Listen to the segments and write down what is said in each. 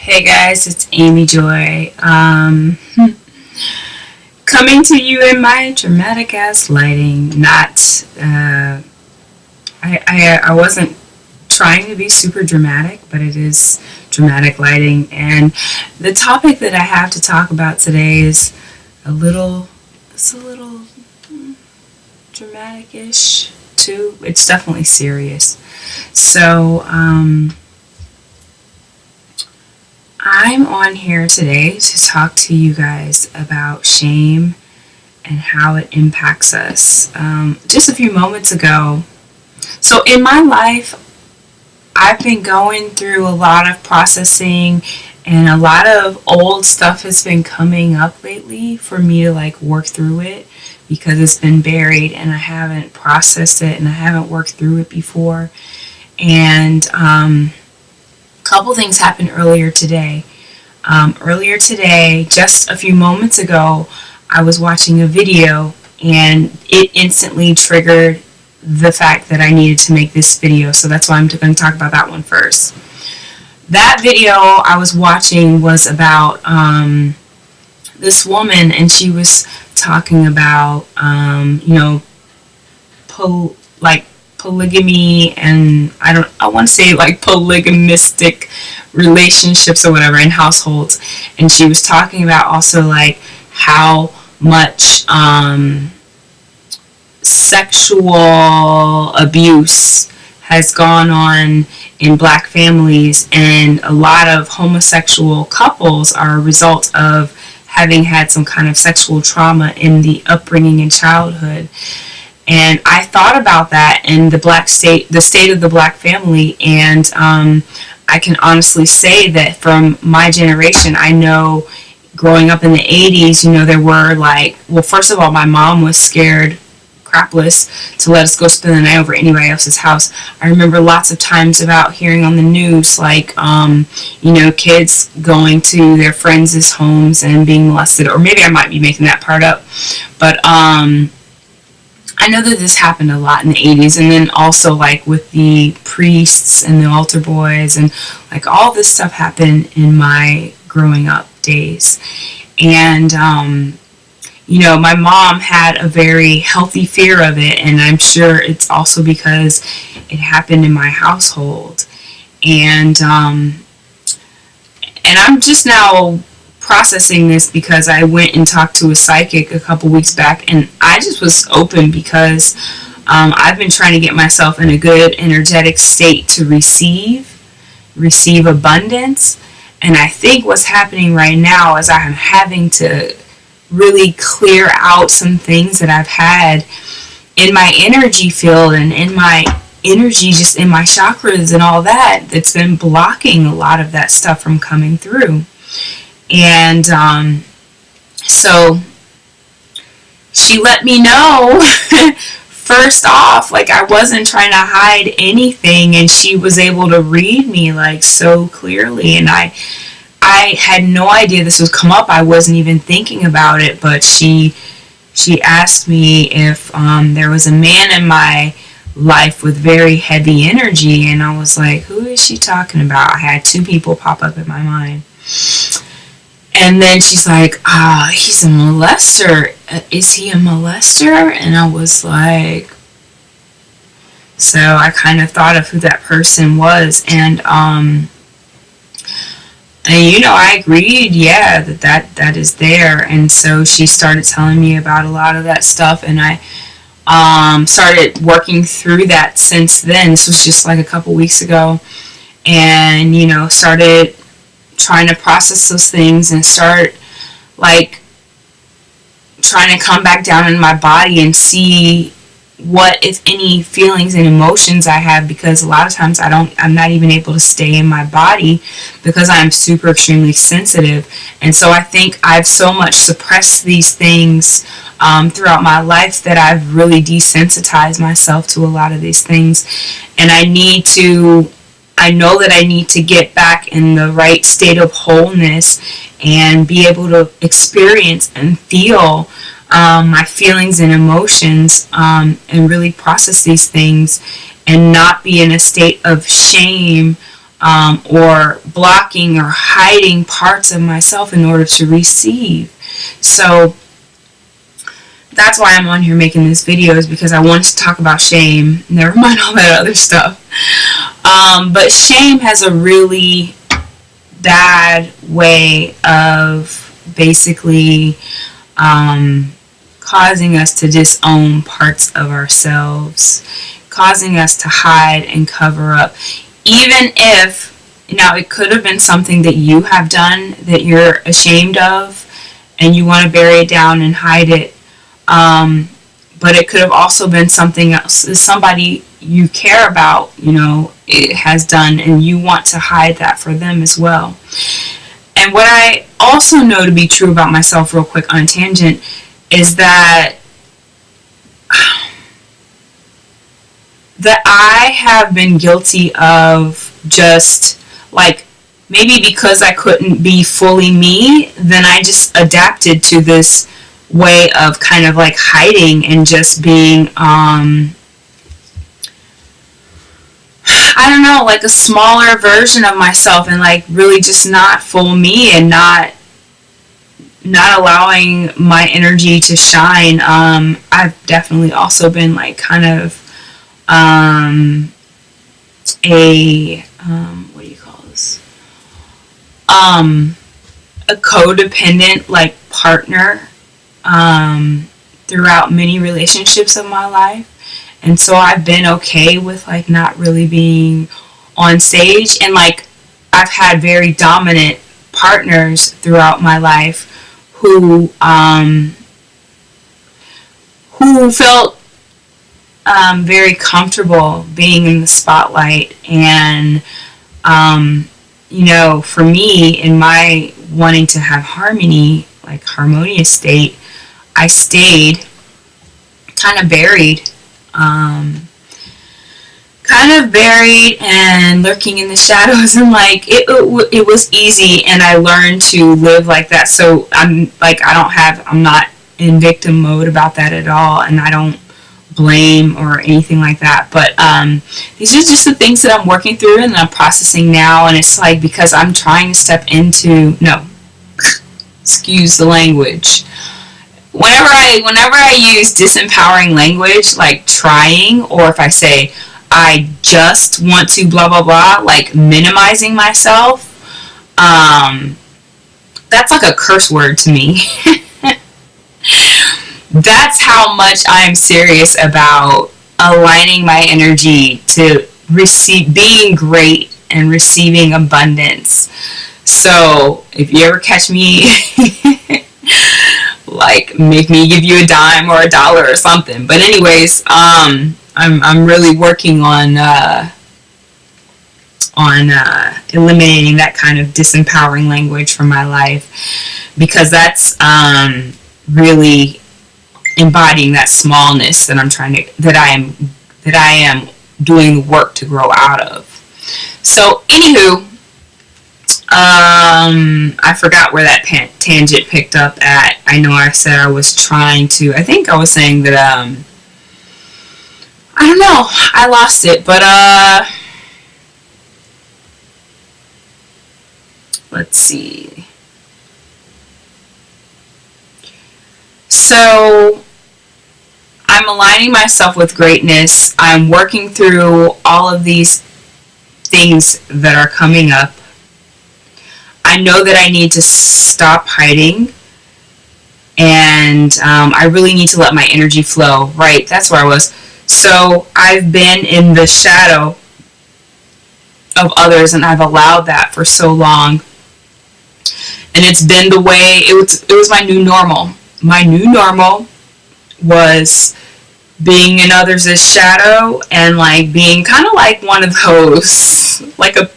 Hey guys, it's Amy Joy. Coming to you in my dramatic ass lighting. Not, I wasn't trying to be super dramatic, but it is dramatic lighting. And the topic that I have to talk about today is it's a little dramatic-ish too. It's definitely serious. So, I'm on here today to talk to you guys about shame and how it impacts us. Just a few moments ago, so in my life, I've been going through a lot of processing, and a lot of old stuff has been coming up lately for me to work through it because it's been buried and I haven't processed it and I haven't worked through it before. And couple things happened earlier today. Just a few moments ago, I was watching a video and it instantly triggered the fact that I needed to make this video. So that's why I'm going to talk about that one first. That video I was watching was about this woman, and she was talking about, polygamy, and I want to say polygamistic relationships or whatever in households. And she was talking about also how much sexual abuse has gone on in black families, and a lot of homosexual couples are a result of having had some kind of sexual trauma in the upbringing and childhood. And I thought about that in the state of the black family, and I can honestly say that from my generation, I know growing up in the 80s, there were first of all, my mom was scared crapless to let us go spend the night over at anybody else's house. I remember lots of times about hearing on the news, kids going to their friends' homes and being molested, or maybe I might be making that part up, but I know that this happened a lot in the 80s, and then also with the priests and the altar boys, and all this stuff happened in my growing up days. And my mom had a very healthy fear of it, and I'm sure it's also because it happened in my household. And I'm just now processing this because I went and talked to a psychic a couple weeks back, and I just was open because I've been trying to get myself in a good energetic state to receive abundance. And I think what's happening right now is I'm having to really clear out some things that I've had in my energy field and in my energy, just in my chakras and all that, that's been blocking a lot of that stuff from coming through. And so she let me know first off, I wasn't trying to hide anything, and she was able to read me so clearly. And I had no idea this would come up. I wasn't even thinking about it, but she asked me if there was a man in my life with very heavy energy, and I was like, who is she talking about? I had two people pop up in my mind. And then she's like, he's a molester. Is he a molester? And I was like, so I kind of thought of who that person was. And I agreed, yeah, that is there. And so she started telling me about a lot of that stuff. And I started working through that since then. This was just a couple weeks ago. And, started trying to process those things and start trying to come back down in my body and see what, if any, feelings and emotions I have, because a lot of times I'm not even able to stay in my body because I'm super extremely sensitive. And so I think I've so much suppressed these things throughout my life that I've really desensitized myself to a lot of these things. And I know that I need to get back in the right state of wholeness and be able to experience and feel my feelings and emotions, and really process these things and not be in a state of shame or blocking or hiding parts of myself in order to receive. So that's why I'm on here making this video, is because I wanted to talk about shame. Never mind all that other stuff. But shame has a really bad way of basically causing us to disown parts of ourselves, causing us to hide and cover up. Even if, now it could have been something that you have done that you're ashamed of and you want to bury it down and hide it. But it could have also been something else, somebody you care about, it has done, and you want to hide that for them as well. And what I also know to be true about myself, real quick on a tangent, is that I have been guilty of just like, maybe because I couldn't be fully me, then I just adapted to this way of kind of like hiding and just being I don't know, like a smaller version of myself, and like really just not full me, and not allowing my energy to shine. I've definitely also been like kind of what do you call this? A codependent like partner throughout many relationships of my life. And so I've been okay with like not really being on stage, and like I've had very dominant partners throughout my life who felt very comfortable being in the spotlight. And for me, in my wanting to have harmony, like harmonious state, I stayed kind of buried and lurking in the shadows, and like it was easy, and I learned to live like that. So I'm not in victim mode about that at all, and I don't blame or anything like that. But these are just the things that I'm working through and I'm processing now. And it's like, because I'm trying to step into, excuse the language, whenever I use disempowering language, like trying, or if I say I just want to blah blah blah, like minimizing myself, that's like a curse word to me. That's how much I'm serious about aligning my energy to being great and receiving abundance. So if you ever catch me like, make me give you a dime or a dollar or something. But anyways, I'm really working on eliminating that kind of disempowering language from my life, because that's really embodying that smallness that I am doing the work to grow out of. So anywho, I forgot where that tangent picked up at. I know I said I was trying to, I think I was saying that, I don't know, I lost it, but, let's see. So, I'm aligning myself with greatness. I'm working through all of these things that are coming up. I know that I need to stop hiding, and I really need to let my energy flow. Right, that's where I was. So I've been in the shadow of others, and I've allowed that for so long. And it's been the way, it was my new normal. My new normal was being in others' shadow, and like being kind of like one of those, like I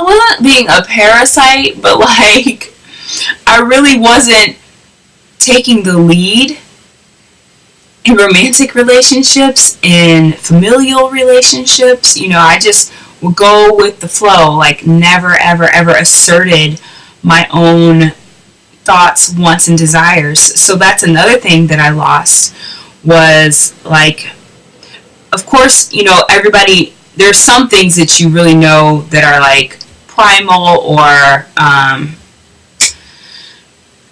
wasn't being a parasite, but like I really wasn't taking the lead in romantic relationships, in familial relationships. I just would go with the flow, like never ever ever asserted my own thoughts, wants, and desires. So that's another thing that I lost, was like, of course, everybody there's some things that you really know that are like primal or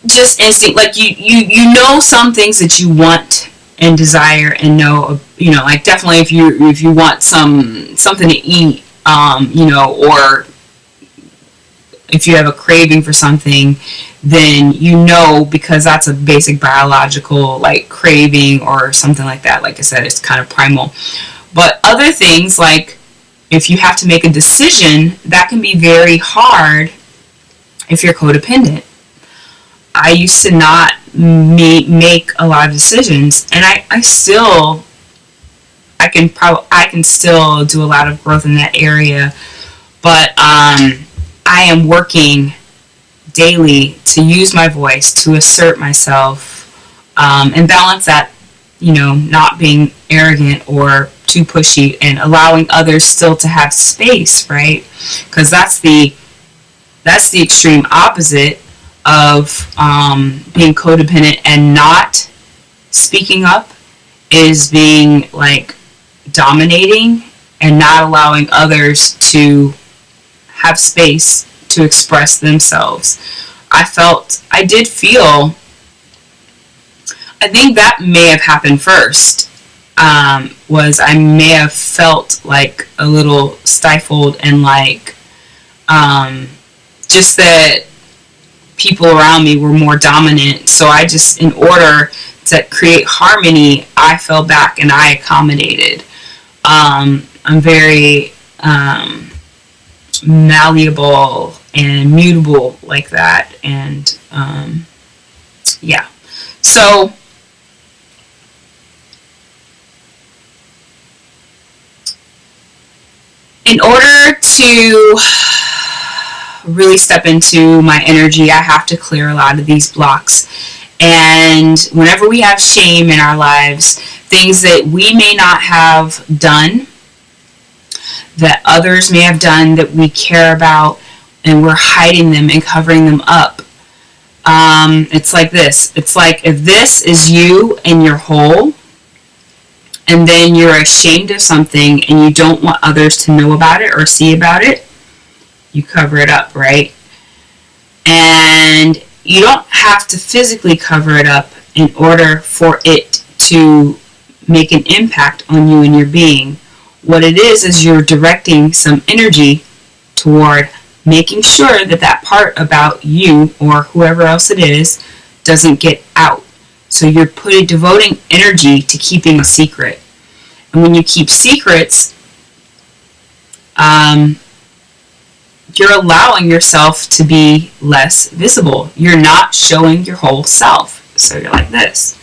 just instinct. Like you know some things that you want and desire and know, you know, like definitely if you want something to eat, you know, or if you have a craving for something, then you know, because that's a basic biological like craving or something like that. Like I said, it's kind of primal. But other things, like if you have to make a decision, that can be very hard if you're codependent. I used to not make a lot of decisions, and I can still do a lot of growth in that area, but I am working daily to use my voice, to assert myself, and balance that, you know, not being arrogant or too pushy and allowing others still to have space, right? Because that's the extreme opposite of being codependent and not speaking up, is being like dominating and not allowing others to have space to express themselves. I think that may have happened first, was I may have felt like a little stifled and like just that people around me were more dominant. So I just, in order to create harmony, I fell back and I accommodated. I'm very malleable and mutable like that. And yeah. So in order to really step into my energy, I have to clear a lot of these blocks. And whenever we have shame in our lives, things that we may not have done, that others may have done, that we care about, and we're hiding them and covering them up. It's like this. It's like if this is you and you're whole, and then you're ashamed of something and you don't want others to know about it or see about it, you cover it up, right? And you don't have to physically cover it up in order for it to make an impact on you and your being. What it is you're directing some energy toward making sure that that part about you or whoever else it is doesn't get out. So you're devoting energy to keeping a secret. And when you keep secrets, you're allowing yourself to be less visible. You're not showing your whole self. So you're like this.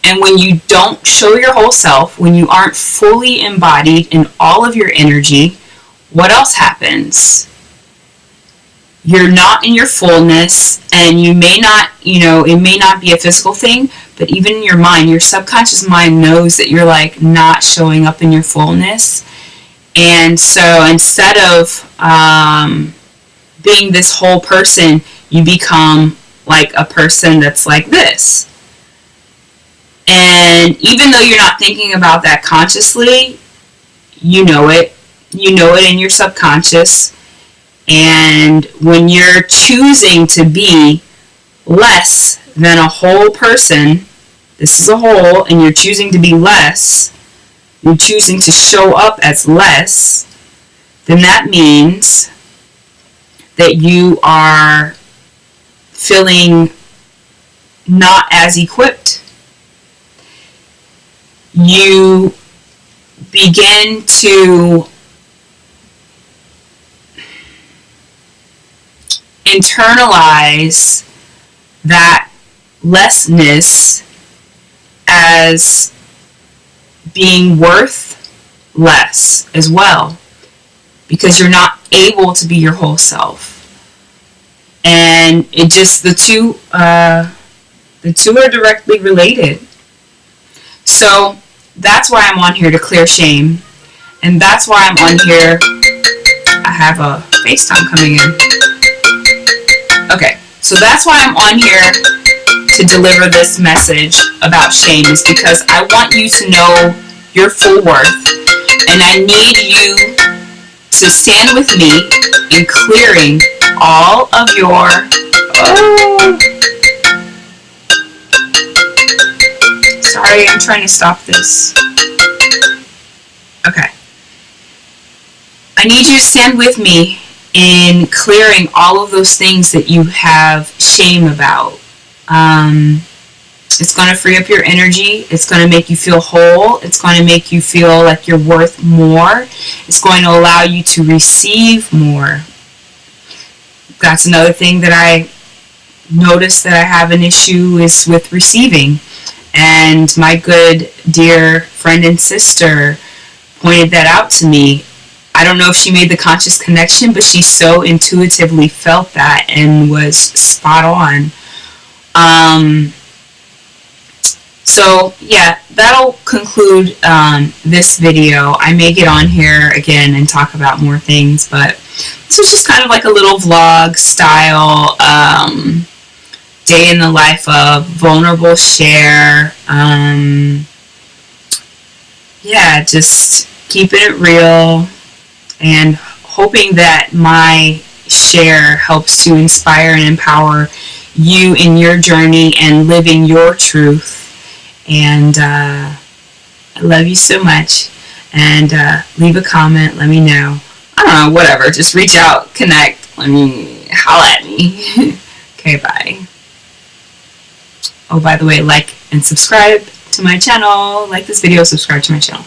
And when you don't show your whole self, when you aren't fully embodied in all of your energy, what else happens? You're not in your fullness, and you may not, it may not be a physical thing, but even in your mind, your subconscious mind knows that you're like not showing up in your fullness. And so instead of being this whole person, you become like a person that's like this. And even though you're not thinking about that consciously, you know it. You know it in your subconscious. And when you're choosing to be less than a whole person, this is a whole, and you're choosing to be less, you're choosing to show up as less, then that means that you are feeling not as equipped. You begin to internalize that lessness as being worth less as well, because you're not able to be your whole self. And it just, the two are directly related. So that's why I'm on here, to clear shame. And that's why I'm on here. I have a FaceTime coming in. Okay, so that's why I'm on here to deliver this message about shame, is because I want you to know your full worth, And I need you to stand with me in clearing all of your... Oh! Sorry, I'm trying to stop this. Okay. I need you to stand with me in clearing all of those things that you have shame about. It's going to free up your energy. It's going to make you feel whole. It's going to make you feel like you're worth more. It's going to allow you to receive more. That's another thing that I noticed that I have an issue is with receiving. And my good dear friend and sister pointed that out to me. I don't know if she made the conscious connection, but she so intuitively felt that and was spot on. So yeah, that'll conclude this video. I may get on here again and talk about more things, but this was just kind of like a little vlog style day in the life of vulnerable share. Yeah, just keeping it real and hoping that my share helps to inspire and empower you in your journey and living your truth. And I love you so much. And leave a comment. Let me know. I don't know, whatever. Just reach out, connect. Holla at me. Okay, bye. Oh, by the way, like and subscribe to my channel. Like this video, subscribe to my channel.